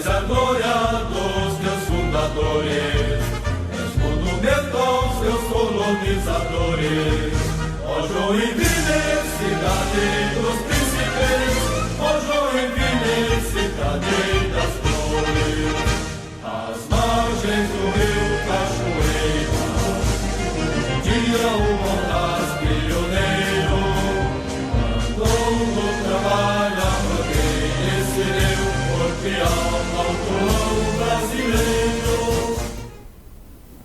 cantais a glória dos teus fundadores, és monumento aos teus colonizadores. Ó Joinville, cidade dos príncipes, ó Joinville, cidade das flores, às margens do rio Cachoeira, um dia o Montas pioneiro andou no trabalho a manter esse rio corpo e alma ao povo brasileiro.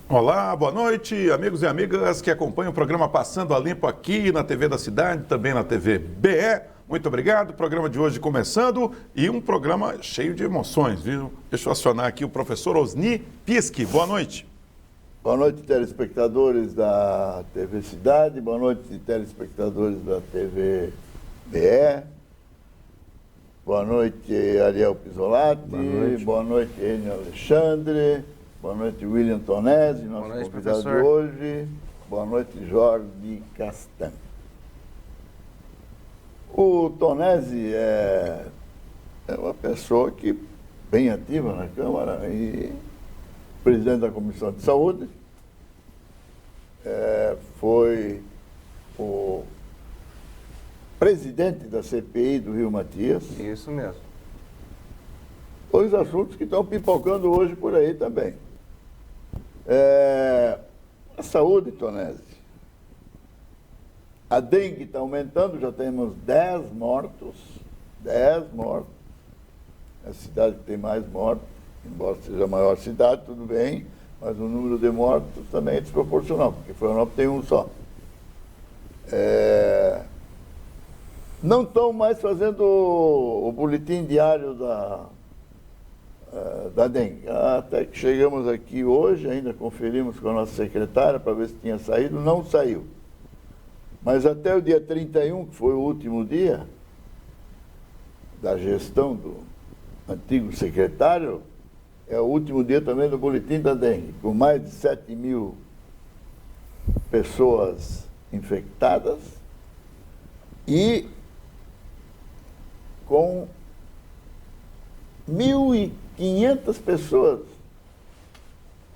Olá, boa noite, amigos e amigas que acompanham o programa Passando a Limpo aqui na TV da Cidade, também na TV BE. Muito obrigado, o programa de hoje começando e um programa cheio de emoções, viu? Deixa eu acionar aqui o professor Osni Piski. Boa noite. Boa noite, telespectadores da TV Cidade, boa noite, telespectadores da TV BE. Boa noite, Ariel Pisolati. Boa noite, Enio Alexandre. Boa noite, William Tonesi, nosso convidado de hoje. Boa noite, Jorge Castan. O Tonesi é uma pessoa que bem ativa na Câmara e presidente da Comissão de Saúde. Foi o presidente da CPI do Rio Matias. Isso mesmo. Dois assuntos que estão pipocando hoje por aí também. A saúde, Tonesi. A dengue está aumentando, já temos 10 mortos. 10 mortos. É a cidade que tem mais mortos, embora seja a maior cidade, tudo bem, mas o número de mortos também é desproporcional, porque Florianópolis tem um só. Não estão mais fazendo o boletim diário da dengue. Até que chegamos aqui hoje, ainda conferimos com a nossa secretária para ver se tinha saído, não saiu. Mas até o dia 31, que foi o último dia da gestão do antigo secretário, é o último dia também do boletim da dengue, com mais de 7.000 pessoas infectadas e com 1.500 pessoas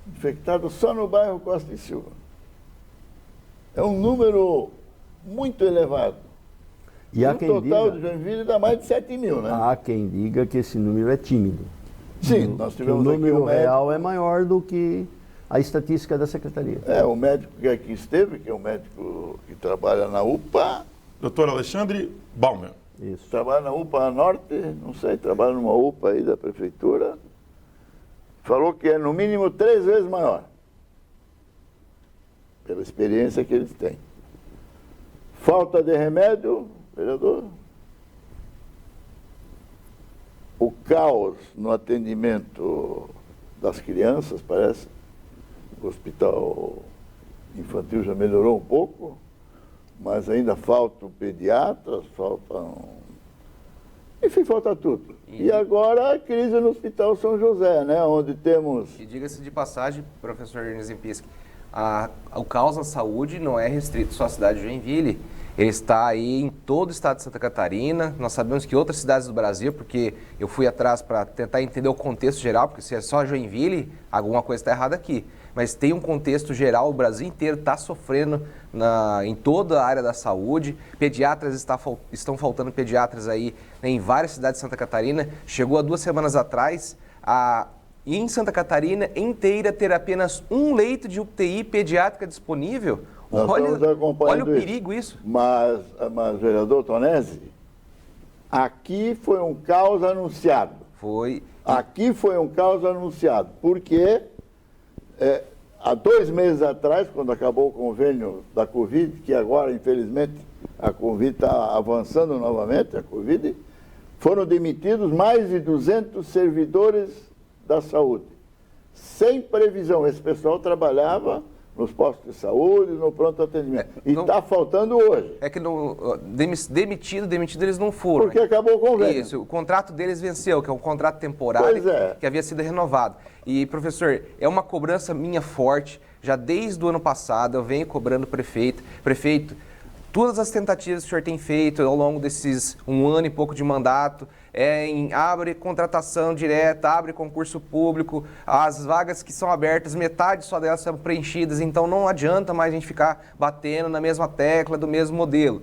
infectadas só no bairro Costa e Silva. É um número muito elevado. E há o quem total diga, de Joinville dá mais de 7.000, né? Há quem diga que esse número é tímido. Sim, nós Que o tivemos aqui número um médico, real é maior do que a estatística da Secretaria. o médico que aqui esteve, que é um médico que trabalha na UPA, Doutor Alexandre Baumer. Isso. trabalha na UPA Norte, não sei, trabalha numa UPA aí da prefeitura, falou que é no mínimo 3 vezes maior, pela experiência que eles têm. Falta de remédio, vereador. O caos no atendimento das crianças, parece. O hospital infantil já melhorou um pouco, mas ainda faltam pediatras, enfim, falta tudo. E agora a crise no Hospital São José, né? Onde temos... E diga-se de passagem, professor Ernest Piski, o caos na saúde não é restrito só à cidade de Joinville, ele está aí em todo o estado de Santa Catarina. Nós sabemos que outras cidades do Brasil, porque eu fui atrás para tentar entender o contexto geral, porque se é só Joinville, alguma coisa está errada aqui. Mas tem um contexto geral, o Brasil inteiro está sofrendo em toda a área da saúde. Pediatras, estão faltando pediatras aí, né, em várias cidades de Santa Catarina. Chegou há 2 semanas atrás em Santa Catarina inteira ter apenas um leito de UTI pediátrica disponível. Olha o perigo isso. Mas, vereador Tonesi, aqui foi um caos anunciado. Aqui foi um caos anunciado, porque há 2 meses atrás, quando acabou o convênio da Covid, que agora, infelizmente, a Covid está avançando novamente, a Covid, foram demitidos mais de 200 servidores da saúde, sem previsão. Esse pessoal trabalhava nos postos de saúde, no pronto atendimento. E está faltando hoje. É que demitido eles não foram. Porque acabou o convênio. Isso, o contrato deles venceu, que é um contrato temporário que havia sido renovado. E, professor, é uma cobrança minha forte, já desde o ano passado eu venho cobrando o prefeito. Prefeito, todas as tentativas que o senhor tem feito ao longo desses 1 ano e pouco de mandato, abre contratação direta, abre concurso público, as vagas que são abertas, metade só delas são preenchidas, então não adianta mais a gente ficar batendo na mesma tecla do mesmo modelo.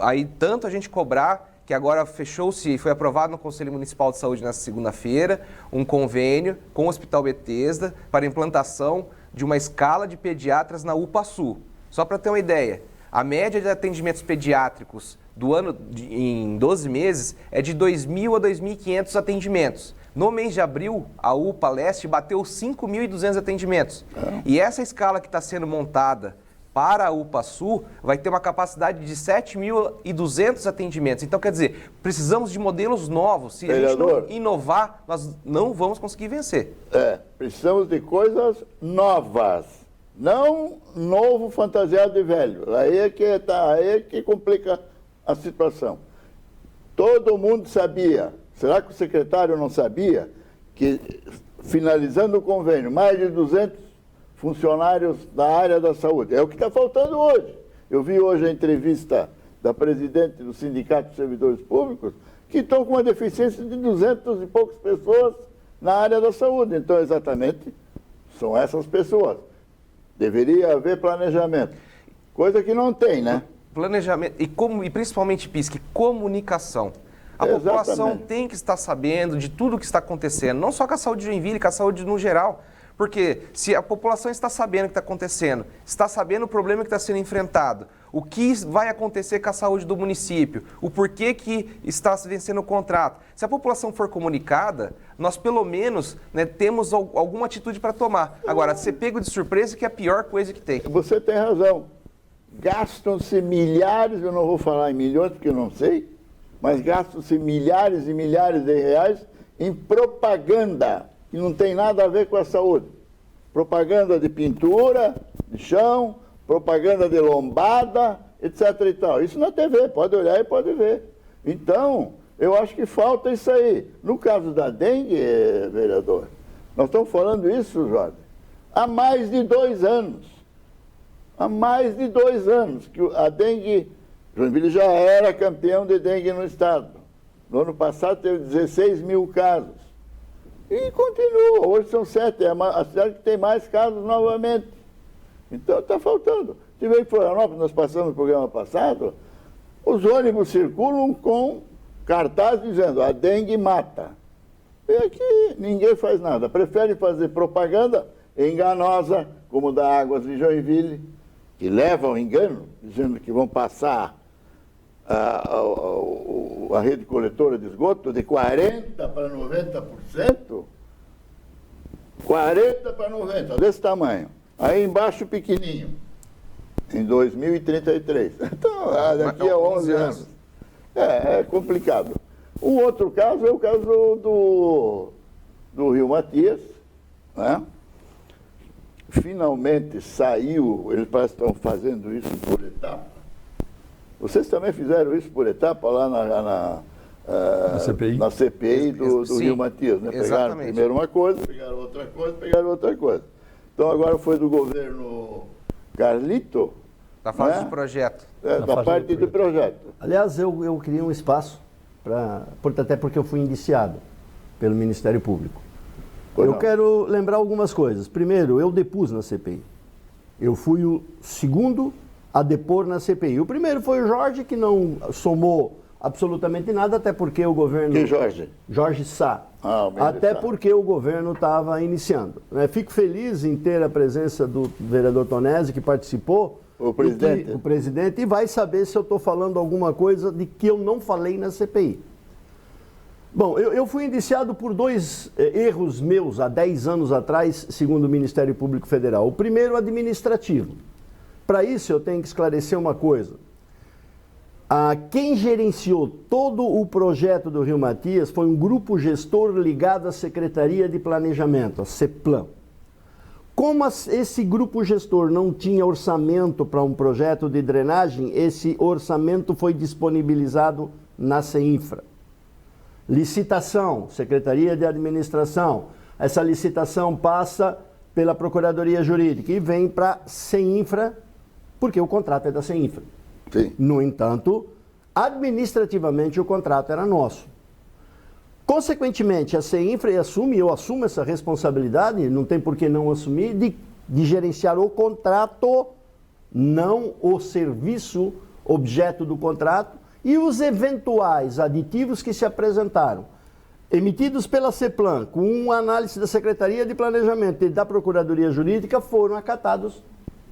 Aí tanto a gente cobrar, que agora fechou-se e foi aprovado no Conselho Municipal de Saúde nesta segunda-feira, um convênio com o Hospital Bethesda para implantação de uma escala de pediatras na UPA Sul. Só para ter uma ideia, a média de atendimentos pediátricos do ano em 12 meses é de 2.000 a 2.500 atendimentos. No mês de abril, a UPA Leste bateu 5.200 atendimentos. E essa escala que está sendo montada para a UPA Sul vai ter uma capacidade de 7.200 atendimentos. Então, quer dizer, precisamos de modelos novos. Se a gente não inovar, nós não vamos conseguir vencer. Precisamos de coisas novas. Não novo fantasiado de velho. Aí é que complica a situação. Todo mundo sabia. Será que o secretário não sabia que, finalizando o convênio, mais de 200 funcionários da área da saúde? É o que está faltando hoje. Eu vi hoje a entrevista da presidente do Sindicato de Servidores Públicos, que estão com uma deficiência de 200 e poucas pessoas na área da saúde. Então, exatamente, são essas pessoas. Deveria haver planejamento. Coisa que não tem, né? Planejamento e principalmente, Pisque, comunicação. A população tem que estar sabendo de tudo o que está acontecendo, não só com a saúde de Joinville, com a saúde no geral. Porque se a população está sabendo o que está acontecendo, está sabendo o problema que está sendo enfrentado, o que vai acontecer com a saúde do município, o porquê que está se vencendo o contrato. Se a população for comunicada, nós pelo menos, né, temos alguma atitude para tomar. Agora, ser pego de surpresa que é a pior coisa que tem. Você tem razão. Gastam-se milhares, eu não vou falar em milhões porque eu não sei, mas gastam-se milhares e milhares de reais em propaganda que não tem nada a ver com a saúde. Propaganda de pintura, de chão, propaganda de lombada, etc. e tal. Isso na TV, pode olhar e pode ver. Então, eu acho que falta isso aí. No caso da dengue, vereador, nós estamos falando isso, Jorge, há mais de 2 anos. Há mais de 2 anos que a dengue, Joinville já era campeão de dengue no estado. No ano passado teve 16 mil casos. E continua, hoje são 7, é a cidade que tem mais casos novamente. Então está faltando. Tive em Florianópolis, nós passamos no programa passado, os ônibus circulam com cartaz dizendo a dengue mata. E aqui ninguém faz nada, prefere fazer propaganda enganosa, como da Águas de Joinville, que leva ao engano, dizendo que vão passar a rede coletora de esgoto de 40% para 90%, 40% para 90%, desse tamanho. Aí embaixo pequenininho, em 2033. Então, daqui a 11 anos. É complicado. Um outro caso é o caso do Rio Matias, né? Finalmente saiu, eles parecem que estão fazendo isso por etapa. Vocês também fizeram isso por etapa lá na CPI do Rio Matias, né? Pegaram primeiro uma coisa, pegaram outra coisa, pegaram outra coisa. Então agora foi do governo Carlito. Da fase de projeto. Da parte do projeto. Aliás, eu queria um espaço, até porque eu fui indiciado pelo Ministério Público. Eu quero lembrar algumas coisas. Primeiro, eu depus na CPI. Eu fui o segundo a depor na CPI. O primeiro foi o Jorge, que não somou absolutamente nada, até porque o governo... Que Jorge? Jorge Sá. Até porque o governo estava iniciando. Fico feliz em ter a presença do vereador Tonesi, que participou. O presidente. O presidente, e vai saber se eu estou falando alguma coisa de que eu não falei na CPI. Bom, eu fui indiciado por 2 erros meus há 10 anos atrás, segundo o Ministério Público Federal. O primeiro, administrativo. Para isso, eu tenho que esclarecer uma coisa. Quem gerenciou todo o projeto do Rio Matias foi um grupo gestor ligado à Secretaria de Planejamento, a CEPLAN. Como esse grupo gestor não tinha orçamento para um projeto de drenagem, esse orçamento foi disponibilizado na CEINFRA. Licitação, Secretaria de Administração. Essa licitação passa pela Procuradoria Jurídica e vem para a CEINFRA, porque o contrato é da CEINFRA. Sim. No entanto, administrativamente o contrato era nosso. Consequentemente, a CEINFRA eu assumo essa responsabilidade, não tem por que não assumir, de gerenciar o contrato, não o serviço objeto do contrato, e os eventuais aditivos que se apresentaram, emitidos pela CEPLAN, com uma análise da Secretaria de Planejamento e da Procuradoria Jurídica, foram acatados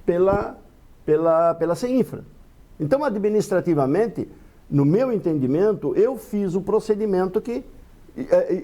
pela CEINFRA. Então, administrativamente, no meu entendimento, eu fiz o procedimento que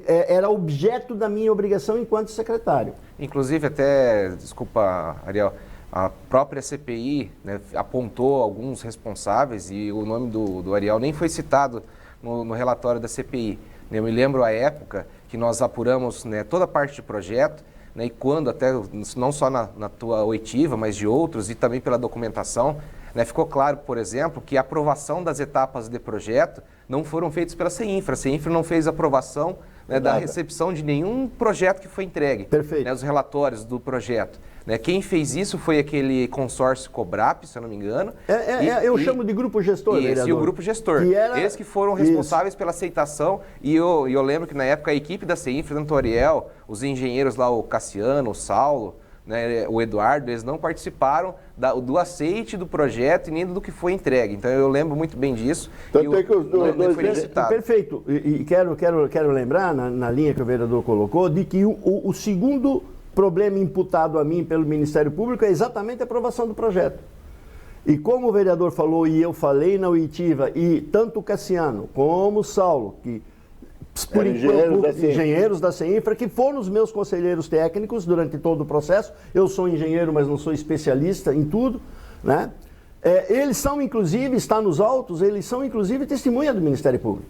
era objeto da minha obrigação enquanto secretário. Inclusive, até, desculpa, Ariel, a própria CPI, né, apontou alguns responsáveis e o nome do Ariel nem foi citado no relatório da CPI. Eu me lembro a época que nós apuramos, né, toda a parte de projeto, né, e quando até, não só na tua oitiva, mas de outros e também pela documentação, né, ficou claro, por exemplo, que a aprovação das etapas de projeto não foram feitas pela CEINFRA. A CEINFRA não fez aprovação, né, da recepção de nenhum projeto que foi entregue. Perfeito. Né, os relatórios do projeto. Né, quem fez isso foi aquele consórcio Cobrap, se eu não me engano. Eu chamo de grupo gestor, vereador. E o grupo gestor. Eles que foram responsáveis pela aceitação. E eu lembro que na época a equipe da CEINFRA, tanto o Ariel, os engenheiros lá, o Cassiano, o Saulo, né, o Eduardo, eles não participaram do aceite do projeto e nem do que foi entregue. Então eu lembro muito bem disso. Tanto é que os dois foi citado. Perfeito. E quero lembrar, na linha que o vereador colocou, de que o segundo problema imputado a mim pelo Ministério Público é exatamente a aprovação do projeto. E como o vereador falou e eu falei na oitiva, e tanto o Cassiano como o Saulo, que engenheiros da CEINFRA, que foram os meus conselheiros técnicos durante todo o processo. Eu sou engenheiro, mas não sou especialista em tudo, né? Eles são, inclusive, está nos autos, eles são, inclusive, testemunha do Ministério Público,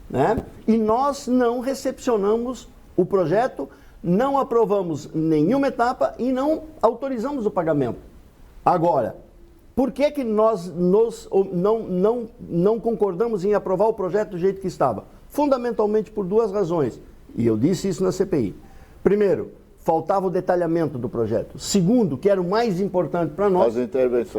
né? E nós não recepcionamos o projeto, não aprovamos nenhuma etapa e não autorizamos o pagamento. Agora, por que nós não concordamos em aprovar o projeto do jeito que estava? Fundamentalmente por duas razões, e eu disse isso na CPI. Primeiro, faltava o detalhamento do projeto. Segundo, que era o mais importante para nós,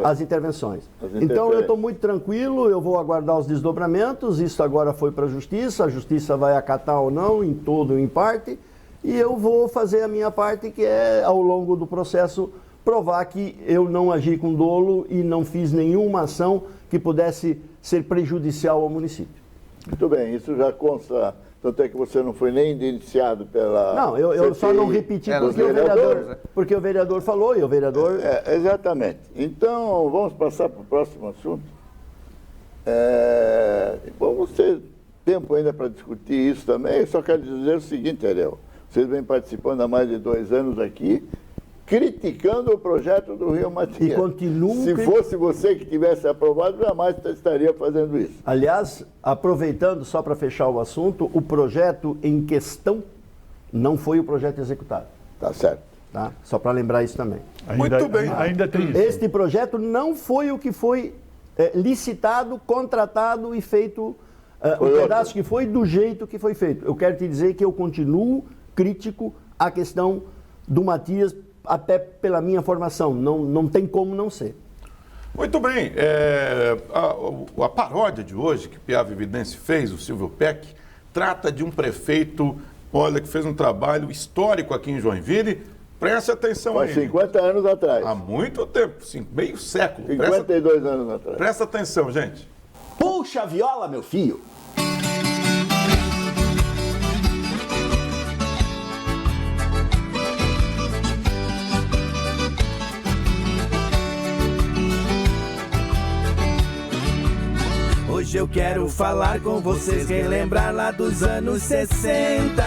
as intervenções. Então eu estou muito tranquilo, eu vou aguardar os desdobramentos, isso agora foi para a Justiça vai acatar ou não, em todo ou em parte, e eu vou fazer a minha parte, que é, ao longo do processo, provar que eu não agi com dolo e não fiz nenhuma ação que pudesse ser prejudicial ao município. Muito bem, isso já consta, tanto é que você não foi nem indiciado pela... Não, eu só não repeti porque o vereador falou e o vereador... Exatamente. Então, vamos passar para o próximo assunto. Vamos ter tempo ainda para discutir isso também. Eu só quero dizer o seguinte, Ariel, vocês vêm participando há mais de 2 anos aqui, criticando o projeto do Rio Matias. E continuo... Se fosse você que tivesse aprovado, jamais estaria fazendo isso. Aliás, aproveitando, só para fechar o assunto, o projeto em questão não foi o projeto executado. Tá certo. Tá? Só para lembrar isso também. Muito bem. Ainda tem isso. Este projeto não foi o que foi licitado, contratado e feito, o pedaço que foi do jeito que foi feito. Eu quero te dizer que eu continuo crítico à questão do Matias, até pela minha formação, não tem como não ser. Muito bem, a paródia de hoje que Piava Evidência fez, o Silvio Peck, trata de um prefeito, olha, que fez um trabalho histórico aqui em Joinville. Preste atenção aí. Há 50 anos atrás. Há muito tempo, meio século. 52 anos atrás. Presta atenção, gente. Puxa a viola, meu filho. Hoje eu quero falar com vocês, relembrar lá dos anos 60,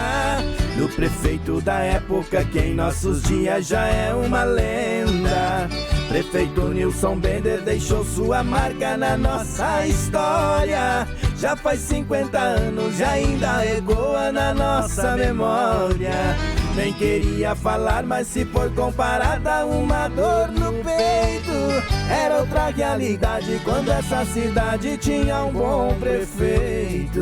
do prefeito da época que em nossos dias já é uma lenda. Prefeito Nilson Bender deixou sua marca na nossa história. Já faz 50 anos e ainda ecoa na nossa memória. Nem queria falar, mas se for comparada uma dor no peito, era outra realidade quando essa cidade tinha um bom prefeito.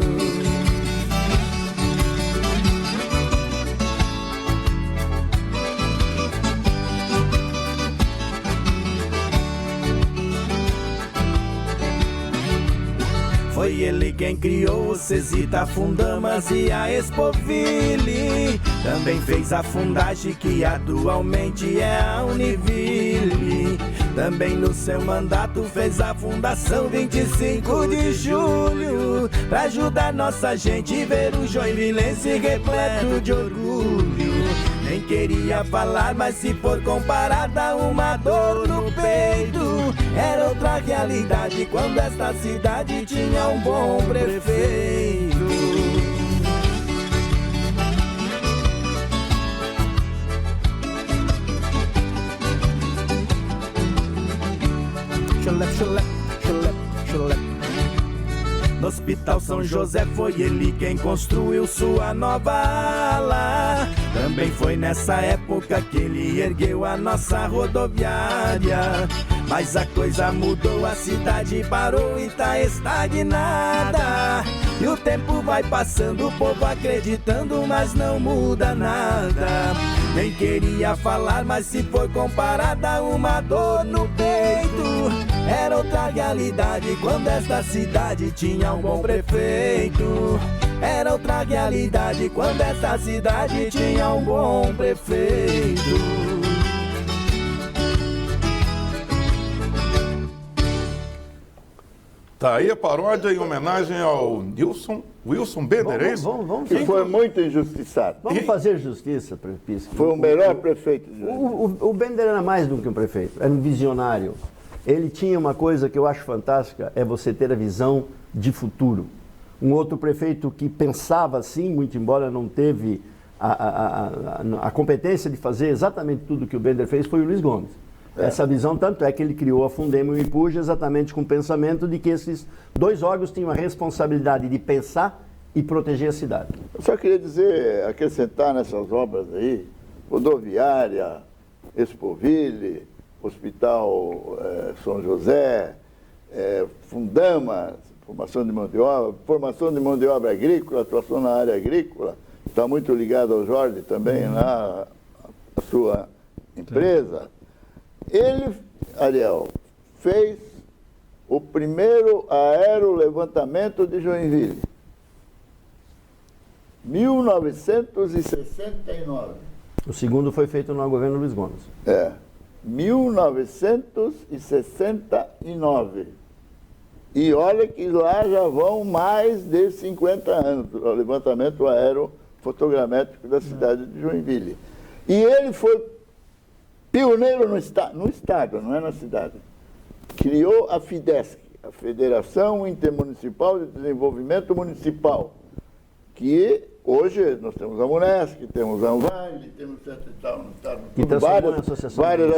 Foi ele quem criou o Cesita, Fundamas e a Expoville. Também fez a Fundagem, que atualmente é a Univille. Também no seu mandato fez a Fundação 25 de Julho, pra ajudar nossa gente ver o joinvilense repleto de orgulho. Nem queria falar, mas se for comparar dá uma dor no peito. Era outra realidade quando esta cidade tinha um bom prefeito. No Hospital São José foi ele quem construiu sua nova ala. Também foi nessa época que ele ergueu a nossa rodoviária. Mas a coisa mudou, a cidade parou e tá estagnada. E o tempo vai passando, o povo acreditando, mas não muda nada. Nem queria falar, mas se for comparada, uma dor no peito. Era outra realidade quando esta cidade tinha um bom prefeito. Era outra realidade quando esta cidade tinha um bom prefeito. Tá aí a paródia em homenagem ao Wilson Bender, é isso? Vamos, Que foi muito injustiçado. vamos fazer justiça, Pisque. Foi o melhor prefeito de O Bender era mais do que um prefeito, era um visionário. Ele tinha uma coisa que eu acho fantástica, é você ter a visão de futuro. Um outro prefeito que pensava assim, muito embora não teve a competência de fazer exatamente tudo que o Bender fez, foi o Luiz Gomes. Essa visão, tanto é que ele criou a Fundemo e o IPUJ exatamente com o pensamento de que esses dois órgãos tinham a responsabilidade de pensar e proteger a cidade. Eu só queria dizer, acrescentar nessas obras aí, rodoviária, Expoville, Hospital São José, Fundamas, formação de mão de obra agrícola, atuação na área agrícola, está muito ligado ao Jorge também, lá, a sua empresa. Ele, Ariel, fez o primeiro aerolevantamento de Joinville, 1969. O segundo foi feito no governo Luiz Gomes. 1969. E olha que lá já vão mais de 50 anos, o levantamento aerofotogramétrico da cidade de Joinville. E ele foi pioneiro no estado, não é na cidade. Criou a FIDESC, a Federação Intermunicipal de Desenvolvimento Municipal, que hoje nós temos a MUNESC, temos a Anvale, temos várias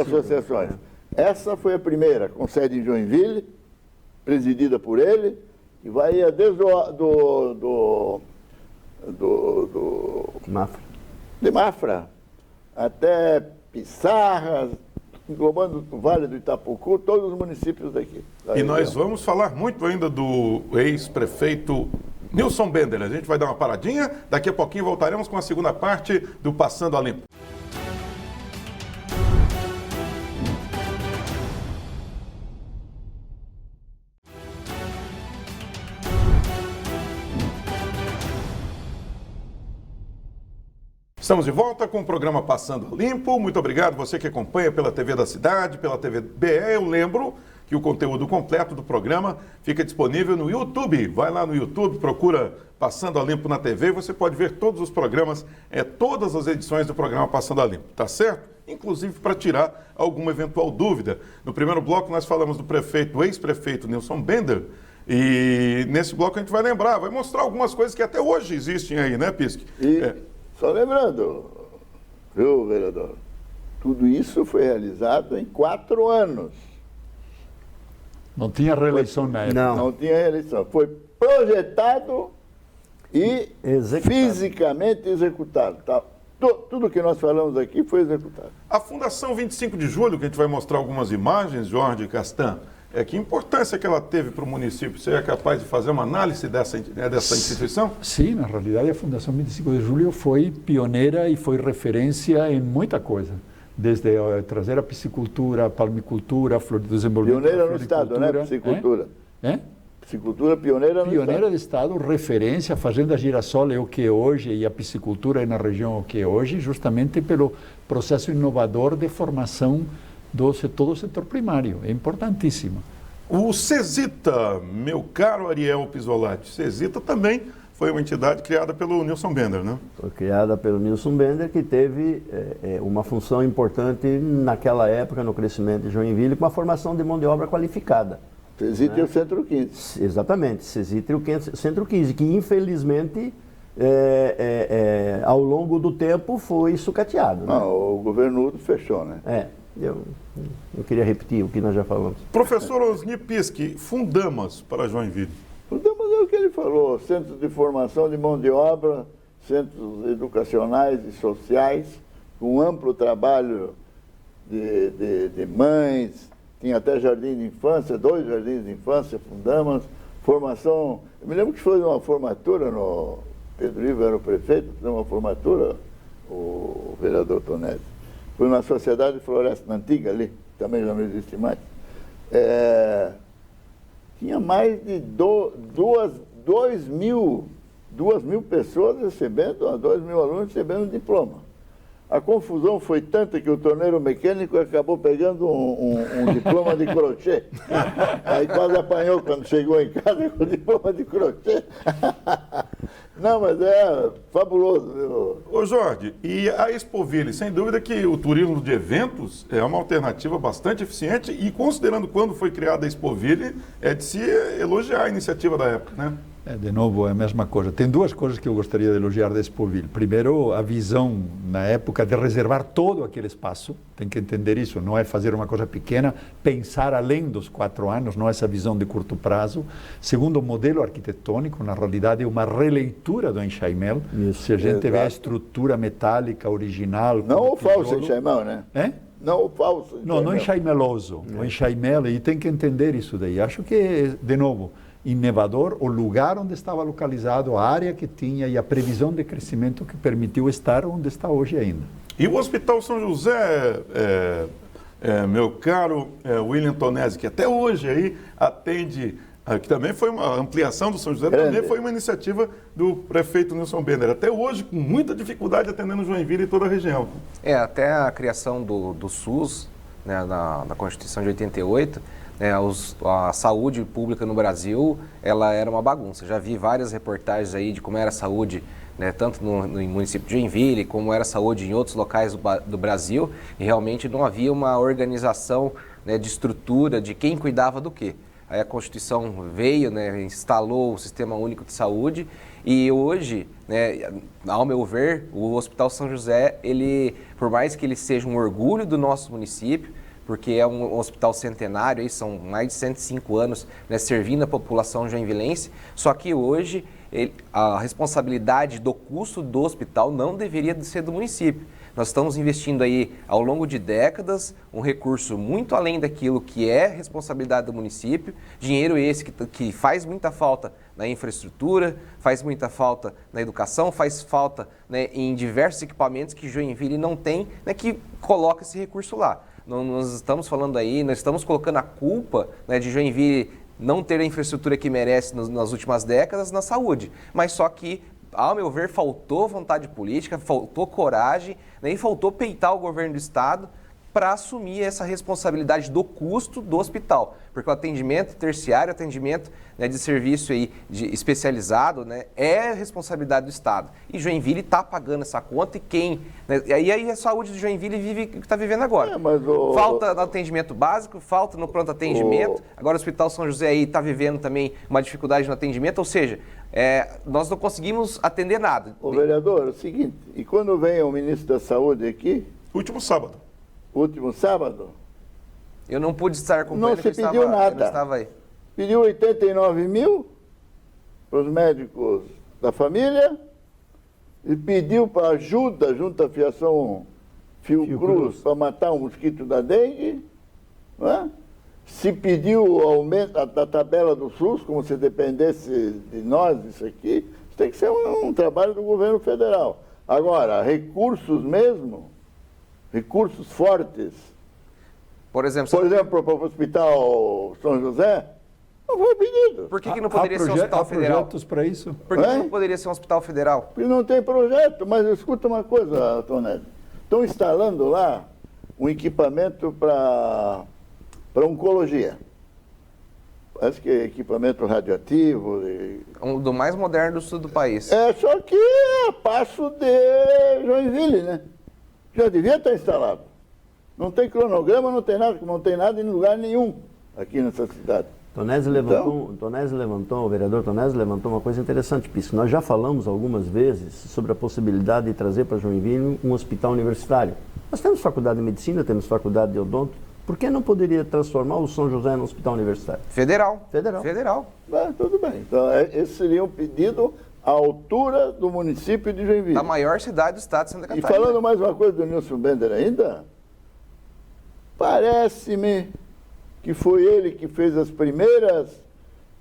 associações. Essa foi a primeira, com sede em Joinville, presidida por ele, e vai desde de Mafra até Pissarras, englobando o Vale do Itapucu, todos os municípios daqui. E nós vamos falar muito ainda do ex-prefeito Nilson Bender. A gente vai dar uma paradinha, daqui a pouquinho voltaremos com a segunda parte do Passando a Limpo. Estamos de volta com o programa Passando a Limpo. Muito obrigado você que acompanha pela TV da Cidade, pela TV BE. Eu lembro que o conteúdo completo do programa fica disponível no YouTube. Vai lá no YouTube, procura Passando a Limpo na TV e você pode ver todos os programas, todas as edições do programa Passando a Limpo, tá certo? Inclusive para tirar alguma eventual dúvida. No primeiro bloco nós falamos do ex-prefeito Nilson Bender. E nesse bloco a gente vai lembrar, vai mostrar algumas coisas que até hoje existem aí, né, Pisque? Só lembrando, viu, vereador? Tudo isso foi realizado em 4 anos. Não tinha reeleição na época. Não tinha reeleição. Foi projetado e fisicamente executado. Tá? Tudo que nós falamos aqui foi executado. A Fundação 25 de Julho, que a gente vai mostrar algumas imagens, Jorge Castan, que importância que ela teve para o município? Você é capaz de fazer uma análise dessa instituição? Sim, na realidade a Fundação 25 de Julho foi pioneira e foi referência em muita coisa. Desde trazer a piscicultura, a palmicultura, a flor de desenvolvimento. Pioneira no estado, né? Piscicultura. Piscicultura pioneira no Pioneira estado. do Estado, referência, a Fazenda Girassol é o que é hoje e a piscicultura é na região o que é hoje, justamente pelo processo inovador de formação todo o setor primário. É importantíssimo. O CESITA, meu caro Ariel Pisolatti, CESITA também foi uma entidade criada pelo Nilson Bender, né? Foi criada pelo Nilson Bender, que teve uma função importante naquela época no crescimento de Joinville, com a formação de mão de obra qualificada. CESITA e o Centro 15. Exatamente, CESITA e o Centro 15, que infelizmente ao longo do tempo foi sucateado. Né? Não, o governo Udo fechou, né? Eu não queria repetir o que nós já falamos. Professor Osni Piski, Fundamas para Joinville. Fundamas é o que ele falou, centros de formação de mão de obra, centros educacionais e sociais, com amplo trabalho de mães, tinha até jardim de infância, 2 jardins de infância, Fundamas, formação. Eu me lembro que foi uma formatura, Pedro Ivo era o prefeito, fez uma formatura, o vereador Tonelli. Foi na Sociedade de Floresta Antiga ali, também já não existe mais. Tinha mais de 2 mil pessoas recebendo, 2 mil alunos recebendo diploma. A confusão foi tanta que o torneiro mecânico acabou pegando um diploma de crochê. Aí quase apanhou quando chegou em casa com o diploma de crochê. Não, mas é fabuloso. Viu? Ô Jorge, e a Expoville, sem dúvida que o turismo de eventos é uma alternativa bastante eficiente e considerando quando foi criada a Expoville, é de se elogiar a iniciativa da época, né? De novo, é a mesma coisa. Tem 2 coisas que eu gostaria de elogiar da Expoville. Primeiro, a visão na época de reservar todo aquele espaço. Tem que entender isso. Não é fazer uma coisa pequena, pensar além dos 4 anos, não é essa visão de curto prazo. Segundo, o modelo arquitetônico, na realidade, é uma releitura do Enxaimel. Isso, se a gente vê a estrutura metálica original... Não o falso Enxaimel, né? É? Não o falso Enxaimel. Não enxaimeloso. O Enxaimel, e tem que entender isso daí. Acho que, de novo, inovador, o lugar onde estava localizado, a área que tinha e a previsão de crescimento que permitiu estar onde está hoje ainda. E o Hospital São José, meu caro William Tonesi, que até hoje aí atende, que também foi uma ampliação do São José, também foi uma iniciativa do prefeito Nilson Bender, até hoje com muita dificuldade atendendo Joinville e toda a região. Até a criação do SUS, né, na Constituição de 88, a saúde pública no Brasil, ela era uma bagunça. Já vi várias reportagens aí de como era a saúde, né, tanto no município de Joinville, como era a saúde em outros locais do Brasil, e realmente não havia uma organização, né, de estrutura de quem cuidava do quê. Aí a Constituição veio, né, instalou o Sistema Único de Saúde e hoje, né, ao meu ver, o Hospital São José, por mais que ele seja um orgulho do nosso município, porque é um hospital centenário, aí são mais de 105 anos, né, servindo a população joinvilense, só que hoje a responsabilidade do custo do hospital não deveria ser do município. Nós estamos investindo aí, ao longo de décadas, um recurso muito além daquilo que é responsabilidade do município, dinheiro esse que faz muita falta na infraestrutura, faz muita falta na educação, faz falta, né, em diversos equipamentos que Joinville não tem, né, que coloca esse recurso lá. Nós estamos falando aí, nós estamos colocando a culpa, né, de Joinville não ter a infraestrutura que merece nas últimas décadas na saúde, mas só que, ao meu ver, faltou vontade política, faltou coragem, né, e faltou peitar o governo do estado para assumir essa responsabilidade do custo do hospital, porque o atendimento terciário, o atendimento, né, de serviço aí especializado, né, é responsabilidade do estado. E Joinville está pagando essa conta e quem... Né, e aí a saúde de Joinville vive o que está vivendo agora. Falta no atendimento básico, falta no pronto atendimento, agora o Hospital São José aí está vivendo também uma dificuldade no atendimento, ou seja, nós não conseguimos atender nada. Ô vereador, é o seguinte, e quando vem o ministro da Saúde aqui... Último sábado, eu não pude estar com não se pediu nada. Eu não estava aí. Pediu 89 mil para os médicos da família e pediu para ajuda junto à Fiação Fiocruz para matar um mosquito da dengue. Não é? Se pediu o aumento da tabela do SUS, como se dependesse de nós, isso aqui, isso tem que ser um trabalho do governo federal. Agora, recursos mesmo, recursos fortes. Por exemplo, para o Hospital São José, Não foi pedido. Por que não poderia ser um hospital há federal? projetos para isso? Por que não poderia ser um hospital federal? Porque não tem projeto, mas escuta uma coisa, Tonelli. Estão instalando lá um equipamento para oncologia. Parece que é equipamento radioativo. Um do mais moderno do sul do país. É, só que é passo de Joinville, né? Já devia estar instalado. Não tem cronograma, não tem nada em lugar nenhum aqui nessa cidade. Tonese levantou, o vereador Tonese levantou uma coisa interessante, Pisco. Nós já falamos algumas vezes sobre a possibilidade de trazer para Joinville um hospital universitário. Nós temos faculdade de medicina, temos faculdade de odonto. Por que não poderia transformar o São José num hospital universitário? Federal. Federal. Tudo bem. Então, esse seria um pedido à altura do município de Joinville. Da maior cidade do estado de Santa Catarina. E falando mais uma coisa do Nilson Bender ainda, parece-me que foi ele que fez as primeiras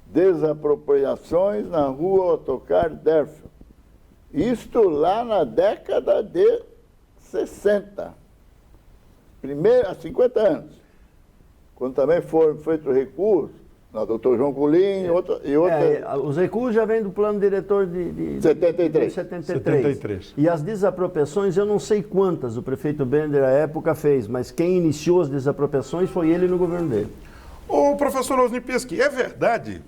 desapropriações na rua Otocar Derfel. Isto lá na década de 60. Há 50 anos. Quando também foram feitos recursos, na Dr. João Colim e outra. Os recursos já vêm do plano diretor de 73. 73. E as desapropriações, eu não sei quantas o prefeito Bender, à época, fez, mas quem iniciou as desapropriações foi ele no governo dele. Ô, professor Osni Pesqui, é verdade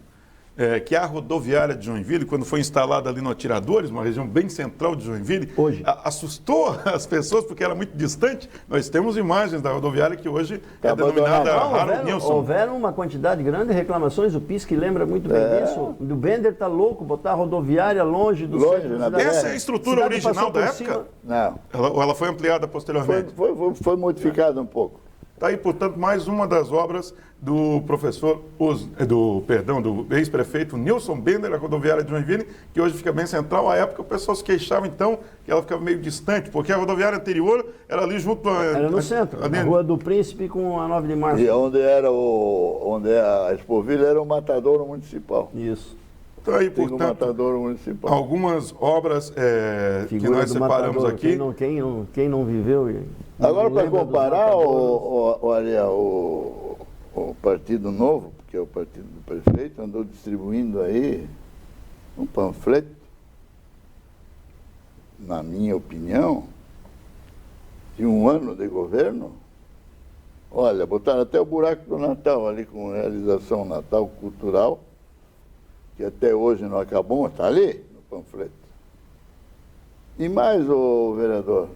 que a rodoviária de Joinville, quando foi instalada ali no Atiradores, uma região bem central de Joinville, hoje assustou as pessoas porque era muito distante? Nós temos imagens da rodoviária que hoje é denominada Harold Nilson. Houveram uma quantidade grande de reclamações, o Pisqui lembra muito bem disso. O Bender tá louco, botar a rodoviária longe do centro da cidade. Essa é a estrutura original da época? Não. Ela foi ampliada posteriormente? Foi modificada um pouco. Está aí, portanto, mais uma das obras do do ex-prefeito Nilson Bender, a rodoviária de Joinville, que hoje fica bem central. À época o pessoal se queixava, então, que ela ficava meio distante, porque a rodoviária anterior era ali junto... Era no centro, na Rua do Príncipe com a 9 de março. E onde a Expoville era o matadouro municipal. Isso. Então, aí, Tem portanto, matadouro municipal. algumas obras que nós separamos matador, aqui... Quem não viveu... Agora, para comparar, o Partido Novo, que é o partido do prefeito, andou distribuindo aí um panfleto, na minha opinião, de um ano de governo. Olha, botaram até o buraco do Natal ali, com realização Natal Cultural, que até hoje não acabou, mas está ali no panfleto. E mais, ô vereador,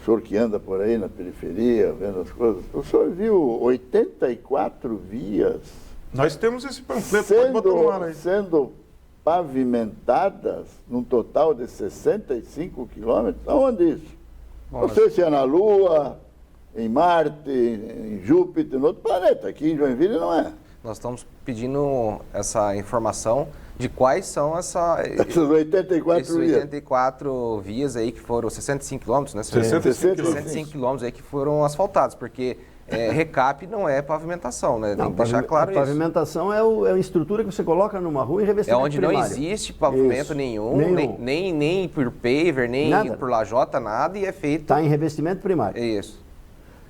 o senhor que anda por aí na periferia, vendo as coisas, o senhor viu 84 vias Nós temos esse panfleto, pode botar no ar aí. sendo pavimentadas num total de 65 quilômetros? Aonde isso? Bom, Não sei se é na Lua, em Marte, em Júpiter, em outro planeta. Aqui em Joinville não é. Nós estamos pedindo essa informação de quais são Essas 84 esses vias. 84 vias aí que foram 65 quilômetros, né? 65 quilômetros aí que foram asfaltados, porque recap não é pavimentação, né? Tem que deixar claro a isso. pavimentação é a estrutura que você coloca numa rua em É revestimento onde primário. não existe pavimento Isso. nenhum, Nenhum. nem por paver, nem Nada. por lajota, nada, e é feito... Está em revestimento primário. É isso.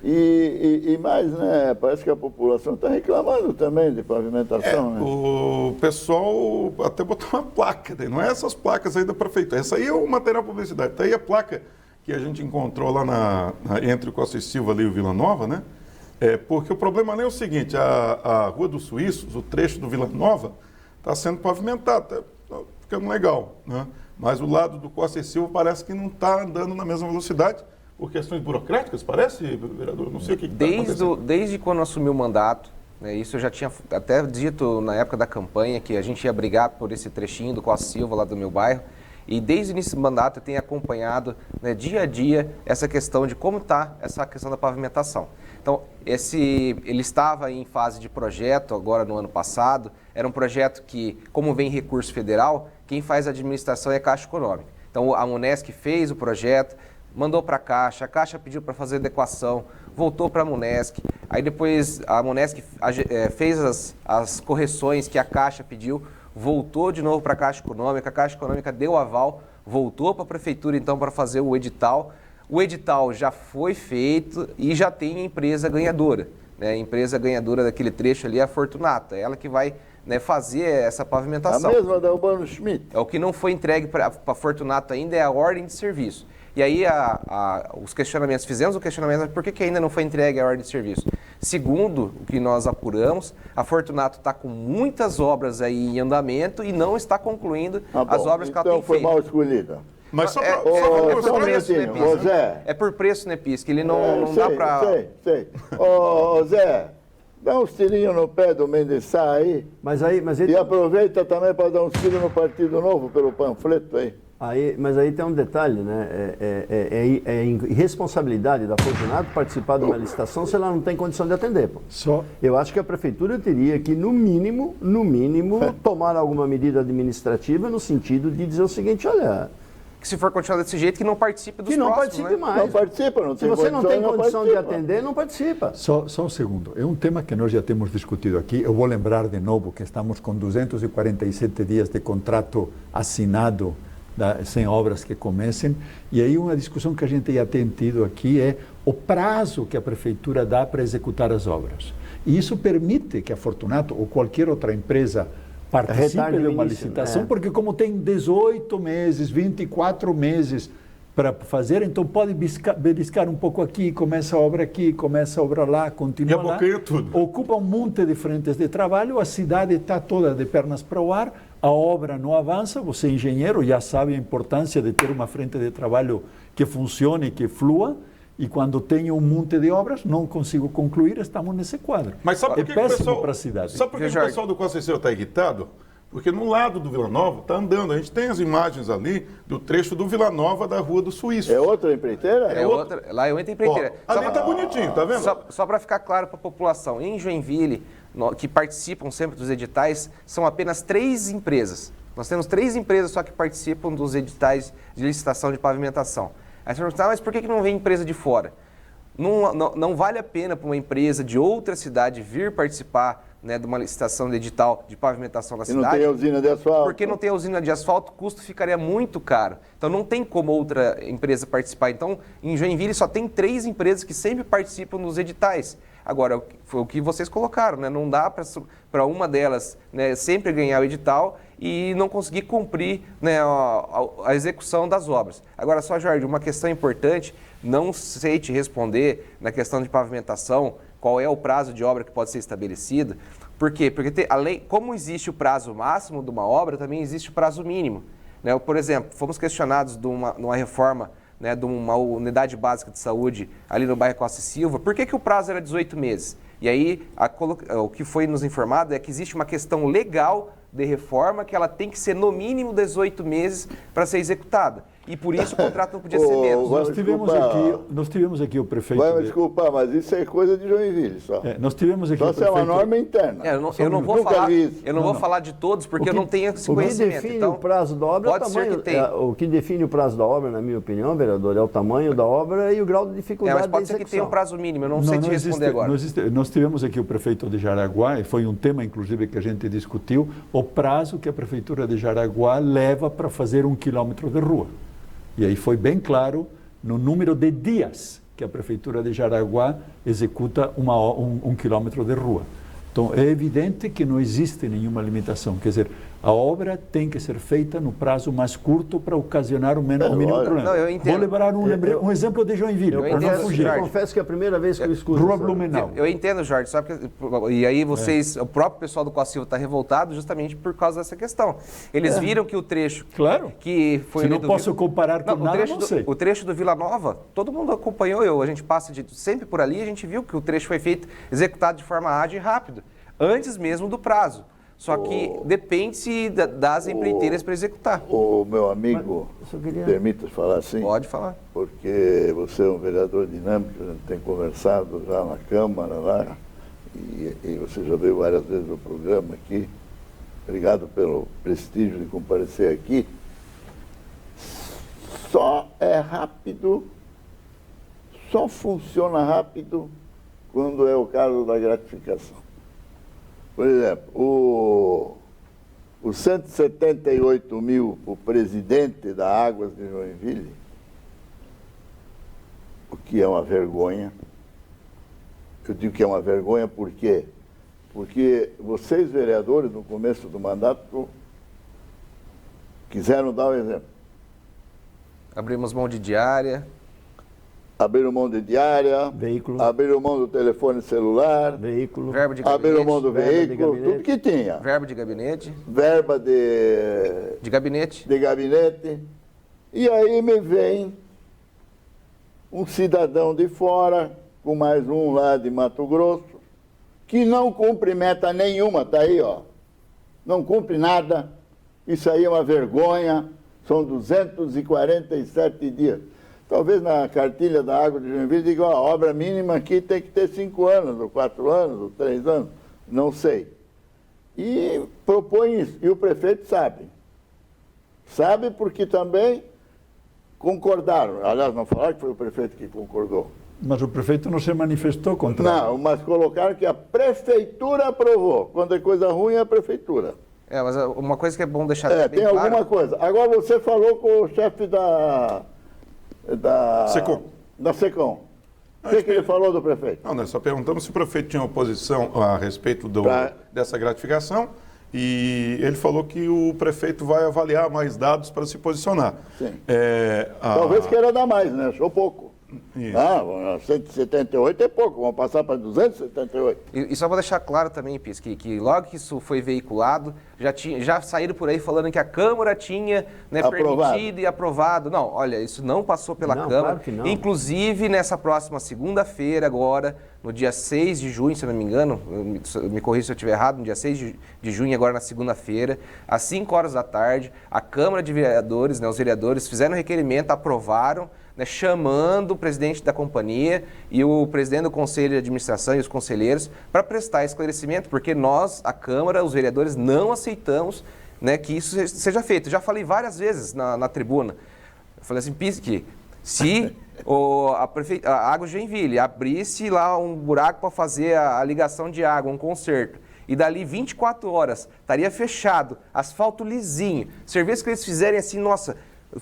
E mais, né? Parece que a população está reclamando também de pavimentação, né? O pessoal até botou uma placa, não é essas placas aí da prefeitura. Essa aí é o material publicidade. Está aí a placa que a gente encontrou lá entre o Costa e Silva ali e o Vila Nova, né? Porque o problema não é o seguinte, a Rua dos Suíços, o trecho do Vila Nova, está sendo pavimentado, está ficando legal, né? Mas o lado do Costa e Silva parece que não está andando na mesma velocidade, por questões burocráticas, parece, vereador? Não sei o que está acontecendo. Desde quando assumiu o mandato, né, isso eu já tinha até dito na época da campanha, que a gente ia brigar por esse trechinho do Costa Silva, lá do meu bairro, e desde o início do mandato eu tenho acompanhado, né, dia a dia essa questão de como está essa questão da pavimentação. Então, ele estava em fase de projeto agora no ano passado, era um projeto que, como vem recurso federal, quem faz a administração é a Caixa Econômica. Então, a Munesc fez o projeto, mandou para a Caixa pediu para fazer adequação, voltou para a Munesc, aí depois a Munesc fez as correções que a Caixa pediu, voltou de novo para a Caixa Econômica deu aval, voltou para a Prefeitura então para fazer o edital já foi feito e já tem a empresa ganhadora. né, a empresa ganhadora daquele trecho ali é a Fortunato, é ela que vai, né, fazer essa A pavimentação. mesma da Urbano Schmidt. É o que não foi entregue para a Fortunato ainda é a ordem de serviço. E aí os questionamentos, fizemos o questionamento, mas por que ainda não foi entregue a ordem de serviço? Segundo o que nós apuramos, a Fortunato está com muitas obras aí em andamento e não está concluindo as obras que ela tem Então foi feito. mal escolhida. Mas só É para por preço, né, minutinho, Pisca? ô Zé. É por preço, né, Pisca? Ele não dá para... Sei. Ô Zé, dá uns tirinhos no pé do Mendes Sá aí. Mas ele... E aproveita também para dar uns tiros no Partido Novo pelo panfleto aí. Mas aí tem um detalhe, né? É irresponsabilidade da Fortunato participar de uma licitação se ela não tem condição de atender. Pô. Eu acho que a prefeitura teria que, no mínimo, tomar alguma medida administrativa no sentido de dizer o seguinte, olha... Que se for continuar desse jeito, que não participe dos Que não próximos, participe né? mais. Não participa, não Se tem você não tem condição de participa. atender, não participa. Só um segundo. É um tema que nós já temos discutido aqui. Eu vou lembrar de novo que estamos com 247 dias de contrato assinado sem obras que comecem. E aí uma discussão que a gente já tem tido aqui é o prazo que a prefeitura dá para executar as obras. E isso permite que a Fortunato ou qualquer outra empresa participe Retarde de o uma início, licitação, né? porque como tem 18 meses, 24 meses para fazer, então pode beliscar um pouco aqui, começa a obra aqui, começa a obra lá, continua E lá. abocanha tudo. Ocupa um monte de frentes de trabalho, a cidade está toda de pernas para o ar, a obra não avança, você engenheiro já sabe a importância de ter uma frente de trabalho que funcione, que flua, e quando tenho um monte de obras, não consigo concluir, estamos nesse quadro. Mas sabe por é que péssimo o pessoal, para a cidade. Sabe por que o Jorge? pessoal do Conceição está irritado? Porque no lado do Vila Nova está andando. A gente tem as imagens ali do trecho do Vila Nova da Rua do Suíço. É outra empreiteira? Lá é outra empreiteira. Ó, ali está bonitinho, tá vendo? Só para ficar claro para a população, em Joinville, que participam sempre dos editais, são apenas 3 empresas. Nós temos 3 empresas só que participam dos editais de licitação de pavimentação. Aí você pergunta, mas por que não vem empresa de fora? Não vale a pena para uma empresa de outra cidade vir participar, né, de uma licitação de edital de pavimentação na cidade. Não tem usina de asfalto. Porque não tem usina de asfalto, o custo ficaria muito caro. Então não tem como outra empresa participar. Então, em Joinville só tem 3 empresas que sempre participam dos editais. Agora, foi o que vocês colocaram, né? Não dá para uma delas, né, sempre ganhar o edital e não conseguir cumprir, né, a execução das obras. Agora, só, Jorge, uma questão importante, não sei te responder na questão de pavimentação, qual é o prazo de obra que pode ser estabelecido. Por quê? Porque como existe o prazo máximo de uma obra, também existe o prazo mínimo. Né? Por exemplo, fomos questionados numa reforma, né, de uma unidade básica de saúde ali no bairro Costa e Silva, por que o prazo era 18 meses? E aí, o que foi nos informado é que existe uma questão legal de reforma que ela tem que ser no mínimo 18 meses para ser executada. E por isso o contrato não podia ser menos. Nós tivemos aqui o prefeito... Vai me desculpar, mas isso é coisa de Joinville só. Nós tivemos aqui Só o se é uma prefeito... norma interna. Eu não vou Nunca falar, vi isso. eu não vou falar de todos porque eu não tenho esse O que conhecimento. define Então, o prazo da obra é o pode ser tamanho. que tenha. O que define o prazo da obra, na minha opinião, vereador, é o tamanho da obra e o grau de dificuldade mas pode da ser que execução. tenha um prazo mínimo, eu não sei te responder agora. Nós tivemos aqui o prefeito de Jaraguá, e foi um tema, inclusive, que a gente discutiu, o prazo que a prefeitura de Jaraguá leva para fazer 1 quilômetro de rua. E aí foi bem claro no número de dias que a prefeitura de Jaraguá executa 1 quilômetro de rua. Então, é evidente que não existe nenhuma limitação. Quer dizer, a obra tem que ser feita no prazo mais curto para ocasionar o mínimo problema. Não, eu entendo. Vou lembrar um exemplo de Joinville, para não fugir. Eu confesso que é a primeira vez que eu escuto Rua isso. Blumenau. Eu entendo, Jorge, só que, e aí vocês, o próprio pessoal do Costa Silva está revoltado justamente por causa dessa questão. Eles viram que o trecho Claro. que foi... Se não posso comparar com nada, não sei. O trecho do Vila Nova, todo mundo acompanhou, a gente passa sempre por ali, a gente viu que o trecho foi feito, executado de forma ágil e rápido, antes mesmo do prazo. Só que depende das empreiteiras para executar. O meu amigo, permita falar assim? Pode falar. Porque você é um vereador dinâmico, a gente tem conversado já na Câmara lá, e você já veio várias vezes no programa aqui. Obrigado pelo prestígio de comparecer aqui. Só é rápido, só funciona rápido quando é o caso da gratificação. Por exemplo, os 178 mil, o presidente da Águas de Joinville, o que é uma vergonha, Eu digo que é uma vergonha, por quê? Porque vocês, vereadores, no começo do mandato, quiseram dar o exemplo. Abrimos mão de diária. Abriram mão de diária, Veículo. abriram mão do telefone celular, Veículo. Verbo de gabinete. abriram mão do verba de veículo, gabinete. tudo que tinha. Verbo de gabinete. Verba de De gabinete. E aí me vem um cidadão de fora, com mais um lá de Mato Grosso, que não cumpre meta nenhuma, tá aí, ó. Não cumpre nada. Isso aí é uma vergonha. São 247 dias. Talvez na cartilha da Água de Joinville diga, ó, a obra mínima aqui tem que ter 5 anos, ou 4 anos, ou 3 anos, não sei. E propõe isso. E o prefeito sabe. Sabe porque também concordaram. Aliás, não falaram que foi o prefeito que concordou. Mas o prefeito não se manifestou contra. Não, mas colocaram que a prefeitura aprovou. Quando é coisa ruim, é a prefeitura. Mas uma coisa que é bom deixar bem Tem claro... alguma coisa. Agora você falou com o chefe da Secom. Da Secom. O que ele falou do prefeito? Não, nós só perguntamos se o prefeito tinha oposição a respeito dessa gratificação e ele falou que o prefeito vai avaliar mais dados para se posicionar. Sim. Talvez queira dar mais, né? Achou pouco. Isso. 178 é pouco, vamos passar para 278. E só para deixar claro também, Pis, que logo que isso foi veiculado, já saíram por aí falando que a Câmara tinha permitido e aprovado. Não, olha, isso não passou pela Câmara. Claro que não. Inclusive, nessa próxima segunda-feira agora, no dia 6 de junho, se eu não me engano, me corrija se eu estiver errado, no dia 6 de junho, agora na segunda-feira, às 5 horas da tarde, a Câmara de Vereadores, os vereadores fizeram um requerimento, aprovaram, chamando o presidente da companhia e o presidente do Conselho de Administração e os conselheiros para prestar esclarecimento, porque nós, a Câmara, os vereadores, não aceitamos que isso seja feito. Já falei várias vezes na tribuna. Eu falei assim, Pisque, se a Água de Joinville abrisse lá um buraco para fazer a ligação de água, um conserto, e dali 24 horas estaria fechado, asfalto lisinho, serviço que eles fizerem assim, nossa...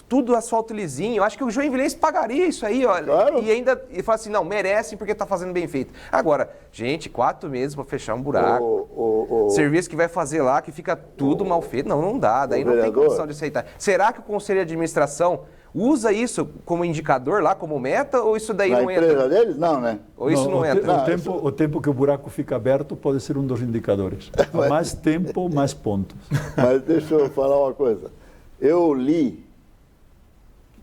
Tudo asfalto lisinho, eu acho que o joinvilense pagaria isso aí, olha. Claro. E fala assim, não, merecem porque está fazendo bem feito. Agora, gente, 4 meses para fechar um buraco, serviço que vai fazer lá, que fica tudo mal feito, não dá, daí não tem condição de aceitar. Será que o Conselho de Administração usa isso como indicador lá, como meta, ou isso daí não entra? Na empresa deles, não, né? Ou isso não entra? O tempo que o buraco fica aberto pode ser um dos indicadores. Mais tempo, mais pontos. Mas deixa eu falar uma coisa. Eu li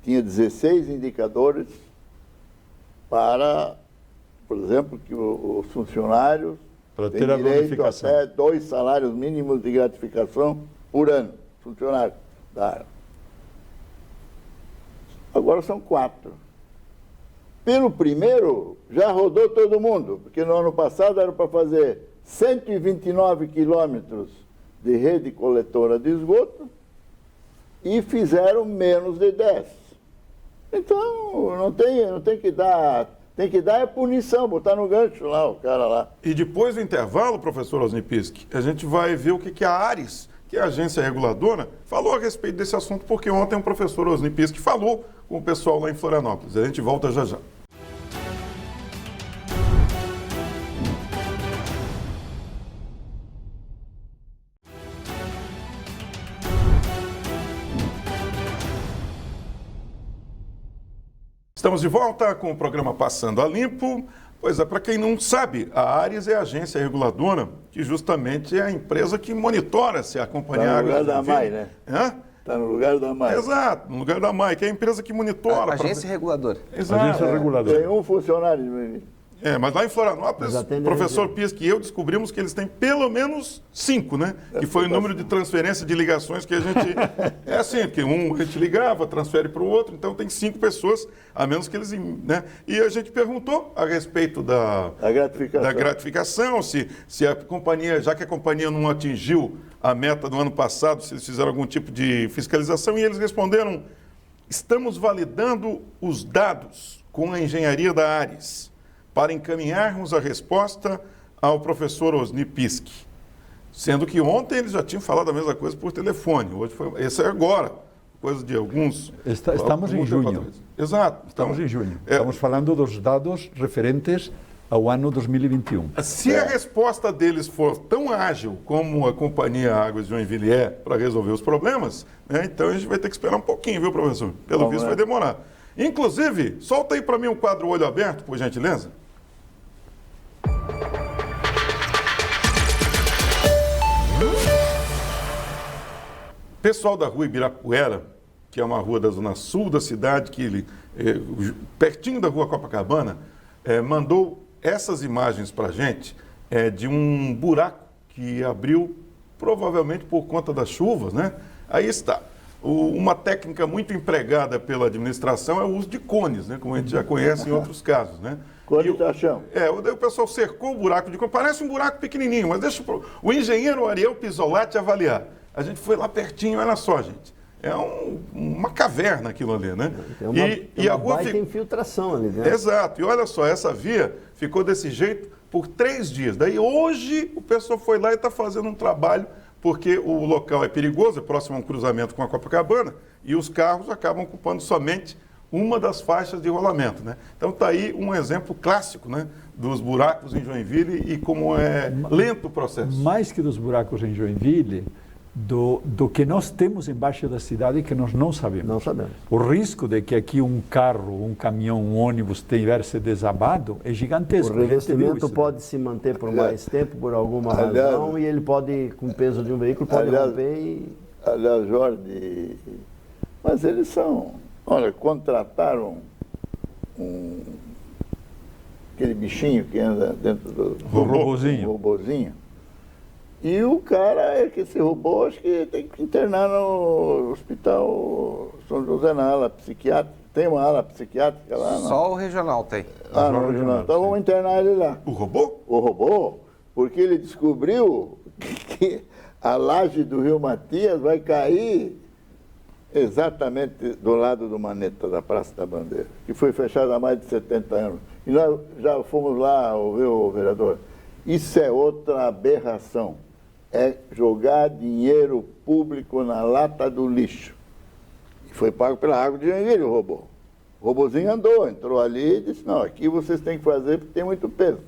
tinha 16 indicadores para, por exemplo, que os funcionários têm direito até 2 salários mínimos de gratificação por ano, funcionários da área. Agora são 4. Pelo primeiro, já rodou todo mundo, porque no ano passado era para fazer 129 quilômetros de rede coletora de esgoto e fizeram menos de 10. Então, não tem que dar, tem que dar é punição, botar no gancho lá, o cara lá. E depois do intervalo, professor Osni Pisque, a gente vai ver o que a ARES, que é a agência reguladora, falou a respeito desse assunto, porque ontem o professor Osni Pisque falou com o pessoal lá em Florianópolis. A gente volta já já. Estamos de volta com o programa Passando a Limpo. Pois é, para quem não sabe, a ARES é a agência reguladora, que justamente é a empresa que monitora se a companhia... Está no lugar da MAI, né? Hã? Está no lugar da MAI. Exato, no lugar da MAI, que é a empresa que monitora... A agência reguladora. Exato. Agência reguladora. Tem um funcionário de Joinville. Mas lá em Florianópolis, o professor Pisque e eu descobrimos que eles têm pelo menos 5, né? Que foi o número de transferência de ligações que a gente... É assim, que um a gente ligava, transfere para o outro, então tem 5 pessoas, a menos que eles... né? E a gente perguntou a respeito da gratificação, se a companhia, já que a companhia não atingiu a meta do ano passado, se eles fizeram algum tipo de fiscalização, e eles responderam, estamos validando os dados com a engenharia da ARES, para encaminharmos a resposta ao professor Osni Pisque. Sendo que ontem eles já tinham falado a mesma coisa por telefone. Hoje esse é agora, coisa de alguns... Estamos em junho. Exato. Estamos em junho. Estamos falando dos dados referentes ao ano 2021. Se a resposta deles for tão ágil como a Companhia Águas de Joinville é para resolver os problemas, né, então a gente vai ter que esperar um pouquinho, viu, professor? Pelo visto vai demorar. Inclusive, solta aí para mim o quadro Olho Aberto, por gentileza. Pessoal da rua Ibirapuera, que é uma rua da zona sul da cidade, pertinho da rua Copacabana, mandou essas imagens para a gente de um buraco que abriu provavelmente por conta das chuvas, né? Aí está. Uma técnica muito empregada pela administração é o uso de cones, né? Como a gente já conhece em outros casos, né? Cone de chão. O pessoal cercou o buraco de cone. Parece um buraco pequenininho, mas deixa o engenheiro Ariel Pisolati avaliar. A gente foi lá pertinho, olha só, gente. É uma caverna aquilo ali, né? Tem uma baita infiltração ali dentro. Exato. E olha só, essa via ficou desse jeito por 3 dias. Daí hoje o pessoal foi lá e está fazendo um trabalho, porque o local é perigoso, é próximo a um cruzamento com a Copacabana, e os carros acabam ocupando somente uma das faixas de rolamento, né? Então está aí um exemplo clássico, né, dos buracos em Joinville e como é lento o processo. Mais que dos buracos em Joinville, do que nós temos embaixo da cidade que nós não sabemos. Não sabemos. O risco de que aqui um carro, um caminhão, um ônibus tenha se desabado é gigantesco. O revestimento pode se manter por mais tempo, por alguma razão, e ele pode, com o peso de um veículo, pode romper e... Aliás, Jorge, mas eles são... Olha, contrataram aquele bichinho que anda dentro do... robozinho. E o cara, esse robô, acho que tem que internar no Hospital São José, na ala psiquiátrica. Tem uma ala psiquiátrica lá? Não? Só o regional tem. No regional. Então vamos internar ele lá. O robô? O robô, porque ele descobriu que a laje do Rio Matias vai cair exatamente do lado do Maneta, da Praça da Bandeira, que foi fechada há mais de 70 anos. E nós já fomos lá, viu, vereador? Isso é outra aberração. É jogar dinheiro público na lata do lixo. E foi pago pela Água de Joinville o robô. O robozinho entrou ali e disse, não, aqui vocês têm que fazer porque tem muito peso.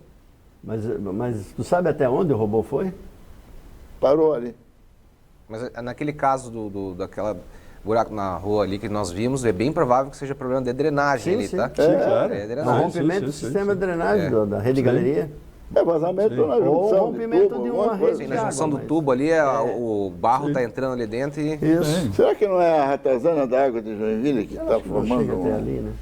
Mas tu sabe até onde o robô foi? Parou ali. Mas naquele caso daquela buraco na rua ali que nós vimos, é bem provável que seja problema de drenagem ali, tá? Sim, claro. É drenagem. O rompimento do sistema de drenagem da rede galeria. É vazamento na junção. Ou rompimento de uma rede. Sim, na junção do tubo ali, o barro está entrando ali dentro e... Isso. Será que não é a ratazana da Água de Joinville que está formando até ali, né?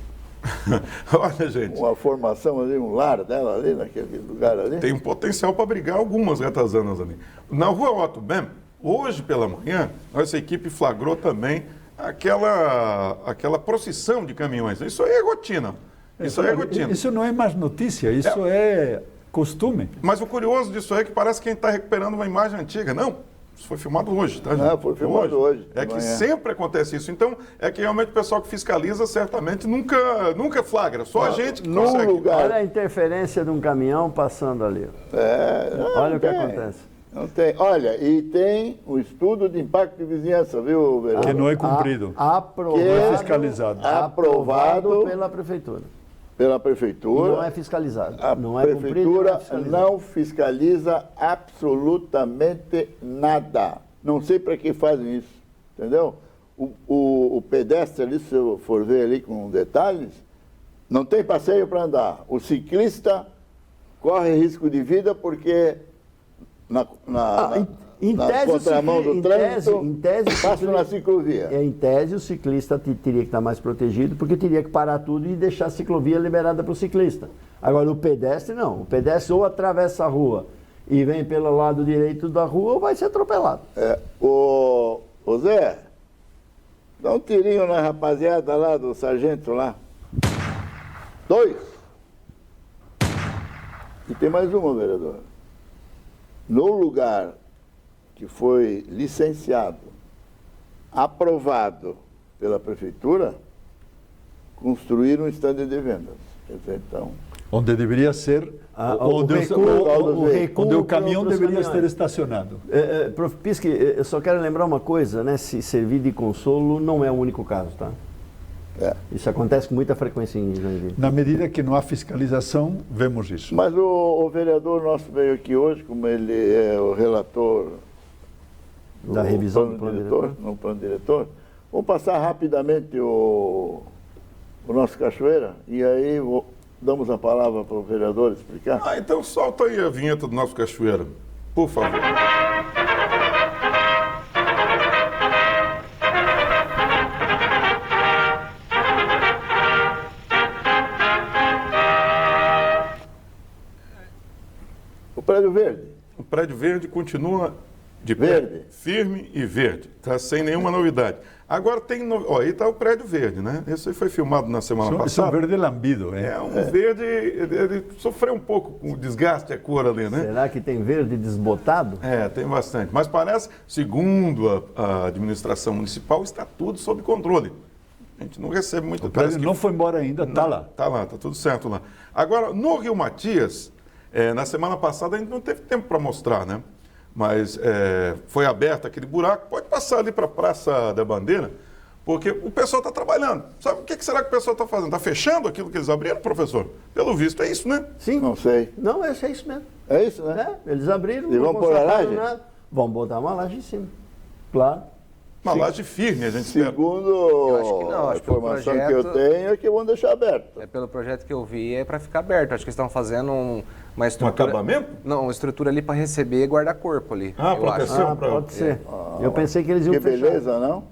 Olha, gente, uma formação ali, um lar dela ali, naquele lugar ali? tem um potencial para brigar algumas ratazanas ali. Na rua Otto Bem, hoje pela manhã, nossa equipe flagrou também aquela procissão de caminhões. Isso aí é rotina. Isso aí é rotina. Isso não é mais notícia, isso é costume. Mas o curioso disso aí é que parece que a gente está recuperando uma imagem antiga. Não, isso foi filmado hoje, tá, gente? Não, foi filmado hoje. É que sempre acontece isso. Então, é que realmente o pessoal que fiscaliza certamente nunca flagra. Só a gente que consegue. Olha a interferência de um caminhão passando ali. Olha o que acontece. Não tem. Olha, e tem o estudo de impacto de vizinhança, viu, vereador? Que não é cumprido. Aprovado, não é fiscalizado. Aprovado pela prefeitura. Pela prefeitura. E não é fiscalizado. A não é prefeitura cumprido, não fiscaliza absolutamente nada. Não sei para que fazem isso, entendeu? O pedestre ali, se eu for ver ali com detalhes, não tem passeio para andar. O ciclista corre risco de vida porque na contramão do trânsito passa na ciclovia. Em tese, o ciclista teria que estar mais protegido, porque teria que parar tudo e deixar a ciclovia liberada para o ciclista. Agora, o pedestre não. O pedestre ou atravessa a rua e vem pelo lado direito da rua ou vai ser atropelado. Ô Zé, dá um tirinho na rapaziada lá do sargento lá. 2. E tem mais uma, vereador. No lugar que foi licenciado, aprovado pela prefeitura, construir um estande de vendas. Quer dizer, então... Onde deveria ser, onde o caminhão deveria estar estacionado. Prof. Pisque, eu só quero lembrar uma coisa, né? Se servir de consolo não é o único caso, tá? Isso acontece com muita frequência em Joinville. Na medida que não há fiscalização, vemos isso. Mas o vereador nosso veio aqui hoje, como ele é o relator Da revisão do plano diretor. No plano diretor. Vamos passar rapidamente o nosso Cachoeira e aí damos a palavra para o vereador explicar. Ah, então solta aí a vinheta do nosso Cachoeira, por favor. O Prédio Verde. O Prédio Verde continua de Verde. pé, firme e verde, tá sem nenhuma novidade. Agora tem, ó, aí está o Prédio Verde, né? Esse aí foi filmado na semana Isso é um passada. verde lambido, É um verde, ele sofreu um pouco com o desgaste, a cor ali, né? Será que tem verde desbotado? É, tem bastante. Mas parece, segundo a administração municipal, está tudo sob controle. A gente não recebe muito. O prédio não foi embora ainda, está lá. Está lá, está tudo certo lá. Agora, no Rio Matias, na semana passada a gente não teve tempo para mostrar, né? Mas foi aberto aquele buraco. Pode passar ali para a Praça da Bandeira, porque o pessoal está trabalhando. Sabe o que será que o pessoal está fazendo? Está fechando aquilo que eles abriram, professor? Pelo visto é isso, né? Sim. Não sei. Não, é isso mesmo. É isso, né? Eles abriram. E não vão pôr a consertaram laje? nada. Vão botar uma laje em cima. Claro. Uma laje firme, a gente espera. Segundo acho que não, a acho que o informação projeto- que eu tenho é que vão deixar aberto. Pelo projeto que eu vi, é para ficar aberto. Acho que eles estão fazendo uma estrutura... acabamento? Não, uma estrutura ali para receber guarda-corpo ali. Ah, eu proteção. acho. Pode ser. Eu pensei que eles iam Que fechar. beleza, não?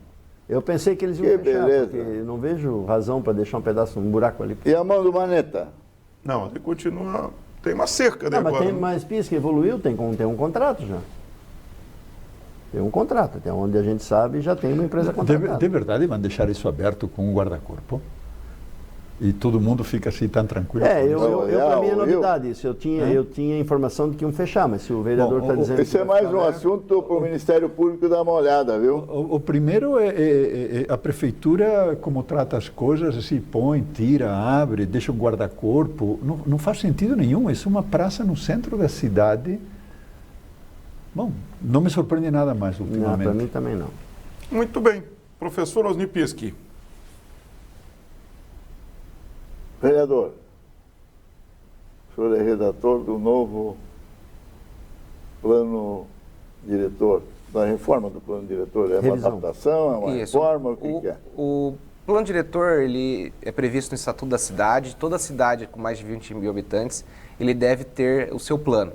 Eu pensei que eles iam Que fechar, beleza. porque eu não vejo razão para deixar um pedaço, um buraco ali. E a mão do Maneta? Não, ele continua. Tem uma cerca ali Não, mas agora. tem mais Pisca evoluiu, tem um contrato já. Tem um contrato, até onde a gente sabe já tem uma empresa contratada. De verdade vão deixar isso aberto com o guarda-corpo? E todo mundo fica assim tão tranquilo? É, com isso? para mim é novidade isso. Eu tinha informação de que iam fechar, mas se o vereador está dizendo Esse é que vai mais um ficar assunto para o Ministério Público dar uma olhada, viu? O primeiro é a prefeitura, como trata as coisas, assim, põe, tira, abre, deixa o guarda-corpo. Não faz sentido nenhum. Isso é uma praça no centro da cidade. Bom, não me surpreende nada mais Não, ultimamente. para mim também não. Muito bem. Professor Osni Pischi. Vereador, o senhor é redator do novo plano diretor, da reforma do plano diretor. É uma Revisão. adaptação, é uma Isso. reforma, o que é? O plano diretor, ele é previsto no Estatuto da Cidade. Toda cidade com mais de 20 mil habitantes, ele deve ter o seu plano.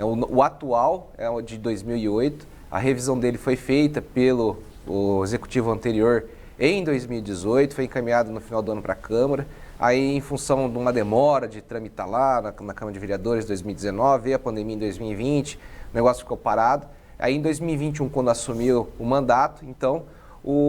O atual é o de 2008. A revisão dele foi feita pelo executivo anterior em 2018, foi encaminhado no final do ano para a Câmara. Aí, em função de uma demora de tramitar lá na Câmara de Vereadores em 2019, veio a pandemia em 2020, o negócio ficou parado. Aí, em 2021, quando assumiu o mandato, então,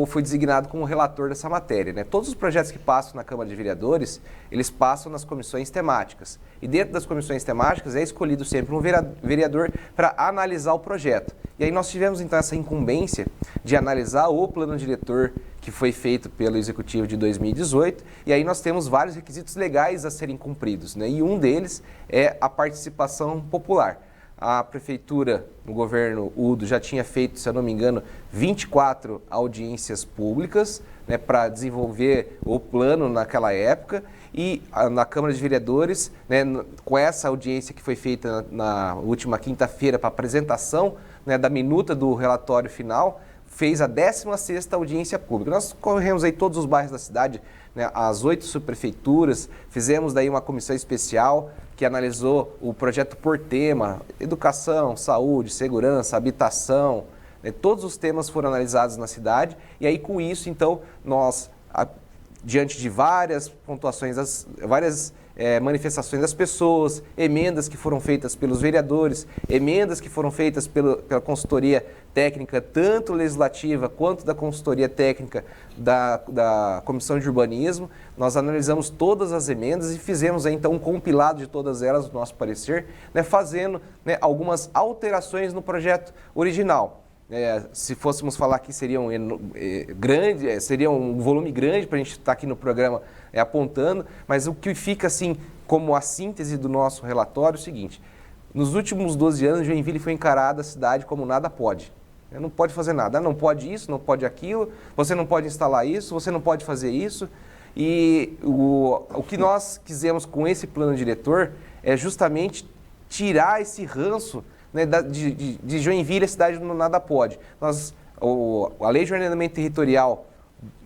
fui designado como relator dessa matéria, né? Todos os projetos que passam na Câmara de Vereadores, eles passam nas comissões temáticas. E dentro das comissões temáticas é escolhido sempre um vereador para analisar o projeto. E aí nós tivemos então essa incumbência de analisar o plano diretor que foi feito pelo Executivo de 2018, e aí nós temos vários requisitos legais a serem cumpridos, né? E um deles é a participação popular. A prefeitura, no governo Udo, já tinha feito, se eu não me engano, 24 audiências públicas, né, para desenvolver o plano naquela época. E na Câmara de Vereadores, né, com essa audiência que foi feita na última quinta-feira para apresentação, né, da minuta do relatório final, fez a 16ª audiência pública. Nós corremos aí todos os bairros da cidade, né, as 8 subprefeituras, fizemos daí uma comissão especial que analisou o projeto por tema, educação, saúde, segurança, habitação, né, todos os temas foram analisados na cidade, e aí com isso, então, nós, diante de várias pontuações, várias manifestações das pessoas, emendas que foram feitas pelos vereadores, emendas que foram feitas pela consultoria técnica, tanto legislativa quanto da consultoria técnica da Comissão de Urbanismo, nós analisamos todas as emendas e fizemos aí, então um compilado de todas elas, no nosso parecer, né, fazendo, né, algumas alterações no projeto original. Se fôssemos falar aqui seria seria um volume grande para a gente estar aqui no programa apontando, mas o que fica assim como a síntese do nosso relatório é o seguinte: nos últimos 12 anos, Joinville foi encarada a cidade como nada pode. Não pode fazer nada, não pode isso, não pode aquilo, você não pode instalar isso, você não pode fazer isso. E o que nós quisemos com esse plano diretor é justamente tirar esse ranço, né, de Joinville, a cidade do nada pode. A Lei de Ordenamento Territorial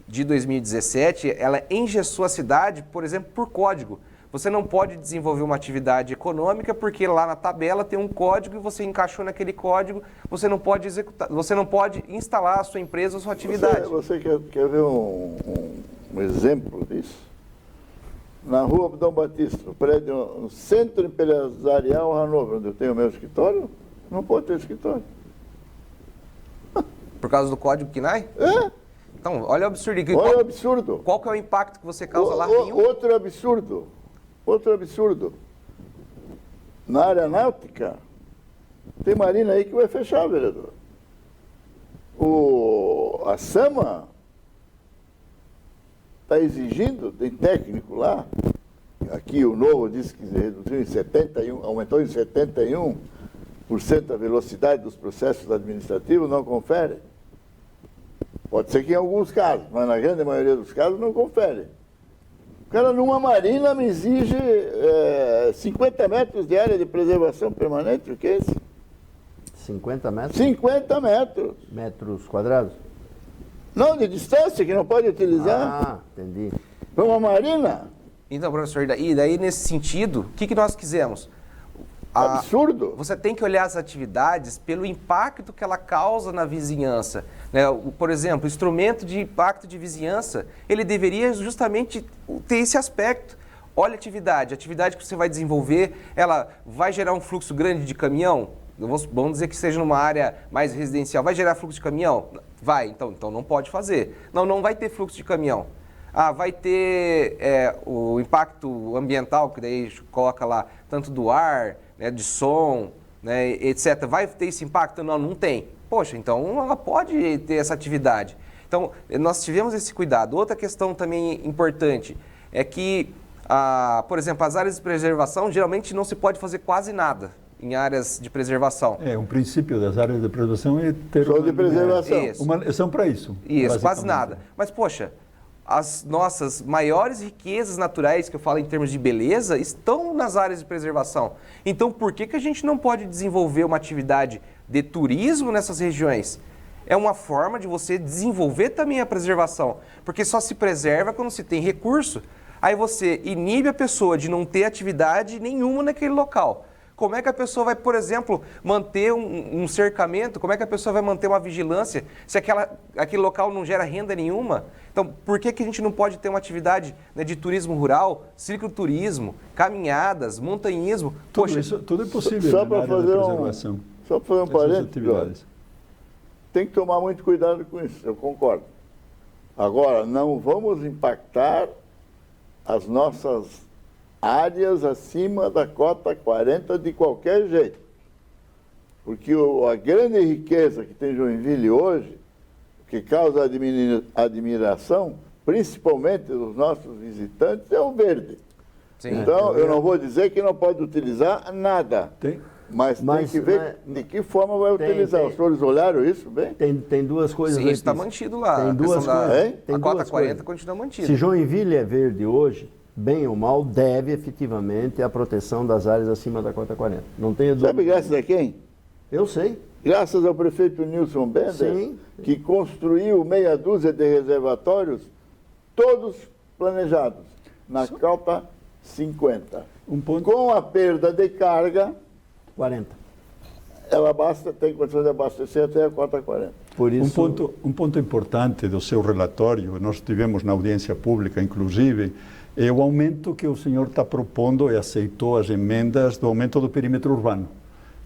de 2017, ela engessou a cidade, por exemplo, por código. Você não pode desenvolver uma atividade econômica porque lá na tabela tem um código e você encaixou naquele código, você não pode executar, você não pode instalar a sua empresa ou sua atividade. Você quer ver um exemplo disso? Na rua Dom Batista, o prédio, no Centro Empresarial Hanover, onde eu tenho o meu escritório, não pode ter escritório. Por causa do código KNAI? É. Então, olha o absurdo. Olha o absurdo. Qual que é o impacto que você causa lá? Outro absurdo. Na área náutica, tem marina aí que vai fechar, vereador. A SAMA está exigindo, tem técnico lá, aqui o novo disse que reduziu em 71, aumentou em 71% a velocidade dos processos administrativos, não confere. Pode ser que em alguns casos, mas na grande maioria dos casos não confere. O cara numa marina me exige 50 metros de área de preservação permanente, o que é isso? 50 metros? 50 metros. Metros quadrados? Não, de distância, que não pode utilizar. Ah, entendi. Para uma marina. Então, professor, daí nesse sentido, o que nós quisemos? Absurdo. Você tem que olhar as atividades pelo impacto que ela causa na vizinhança, né? Por exemplo, o instrumento de impacto de vizinhança, ele deveria justamente ter esse aspecto. Olha a atividade que você vai desenvolver, ela vai gerar um fluxo grande de caminhão? Vamos dizer que seja numa área mais residencial, vai gerar fluxo de caminhão? Vai, então não pode fazer. Não vai ter fluxo de caminhão. Vai ter o impacto ambiental, que daí coloca lá tanto do ar, né, de som, né, etc. Vai ter esse impacto? Não tem. Poxa, então ela pode ter essa atividade. Então, nós tivemos esse cuidado. Outra questão também importante é que, por exemplo, as áreas de preservação, geralmente não se pode fazer quase nada em áreas de preservação. Um princípio das áreas de preservação é ter... Só de preservação. São para isso. Isso, quase nada. Mas, poxa, as nossas maiores riquezas naturais, que eu falo em termos de beleza, estão nas áreas de preservação. Então, por que a gente não pode desenvolver uma atividade de turismo nessas regiões? É uma forma de você desenvolver também a preservação, porque só se preserva quando se tem recurso. Aí você inibe a pessoa de não ter atividade nenhuma naquele local. Como é que a pessoa vai, por exemplo, manter um cercamento? Como é que a pessoa vai manter uma vigilância se aquele local não gera renda nenhuma? Então, por que a gente não pode ter uma atividade, né, de turismo rural, cicloturismo, caminhadas, montanhismo? Tudo é possível Só na área de preservação. Só para fazer um parênteses, tem que tomar muito cuidado com isso, eu concordo. Agora, não vamos impactar as nossas áreas acima da cota 40 de qualquer jeito. Porque a grande riqueza que tem Joinville hoje, que causa admiração, principalmente dos nossos visitantes, é o verde. Sim. Então, eu não vou dizer que não pode utilizar nada. Mas tem que ver de que forma vai utilizar. Os senhores olharam isso bem? Tem duas coisas. Sim, isso está mantido lá. Tem duas coisas. A cota 40 continua mantida. Se Joinville é verde hoje, bem ou mal, deve efetivamente à proteção das áreas acima da cota 40. Não tenho dúvida. Sabe graças a quem? Eu sei. Graças ao prefeito Nilson Bender, que construiu meia dúzia de reservatórios, todos planejados, na cota 50. Com a perda de carga, 40. Ela tem condições de abastecer até a cota 40. Por isso... Um ponto importante do seu relatório, nós tivemos na audiência pública, inclusive, é o aumento que o senhor está propondo e aceitou as emendas do aumento do perímetro urbano.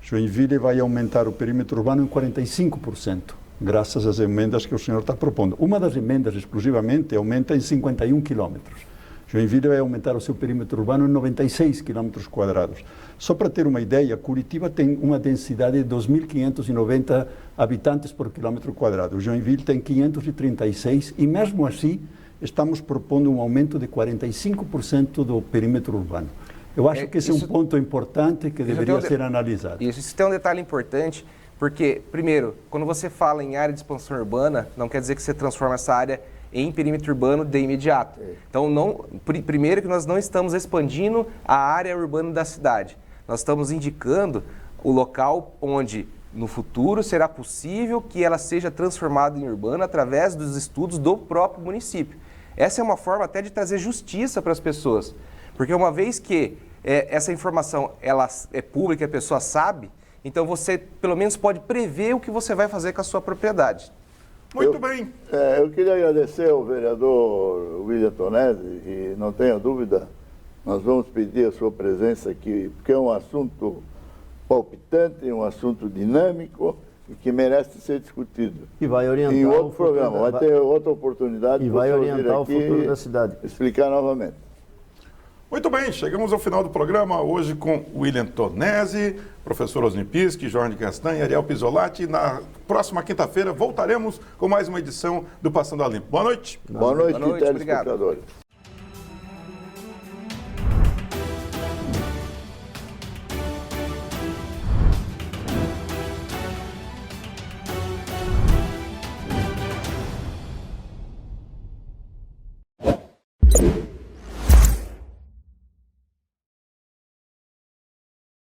Joinville vai aumentar o perímetro urbano em 45%, graças às emendas que o senhor está propondo. Uma das emendas, exclusivamente, aumenta em 51 quilômetros. Joinville vai aumentar o seu perímetro urbano em 96 quilômetros quadrados. Só para ter uma ideia, Curitiba tem uma densidade de 2.590 habitantes por quilômetro quadrado. Joinville tem 536 e, mesmo assim, estamos propondo um aumento de 45% do perímetro urbano. Eu acho que esse é um ponto importante que deveria ser analisado. Isso tem um detalhe importante, porque, primeiro, quando você fala em área de expansão urbana, não quer dizer que você transforma essa área em perímetro urbano de imediato. Então, primeiro que nós não estamos expandindo a área urbana da cidade. Nós estamos indicando o local onde, no futuro, será possível que ela seja transformada em urbana através dos estudos do próprio município. Essa é uma forma até de trazer justiça para as pessoas, porque uma vez que essa informação ela é pública, a pessoa sabe, então você pelo menos pode prever o que você vai fazer com a sua propriedade. Muito bem. Eu queria agradecer ao vereador William Tonesi e não tenha dúvida, nós vamos pedir a sua presença aqui, porque é um assunto palpitante, um assunto dinâmico e que merece ser discutido. E vai orientar em outro o futuro programa, vai ter outra oportunidade e de vai você orientar o vir aqui futuro da cidade. Explicar novamente. Muito bem, chegamos ao final do programa, hoje com William Tonesi, professor Osni Pisk, Jorge Castanha, Ariel Pisolati. Na próxima quinta-feira voltaremos com mais uma edição do Passando a Limpo. Boa noite. Boa noite, Boa noite, telespectadores.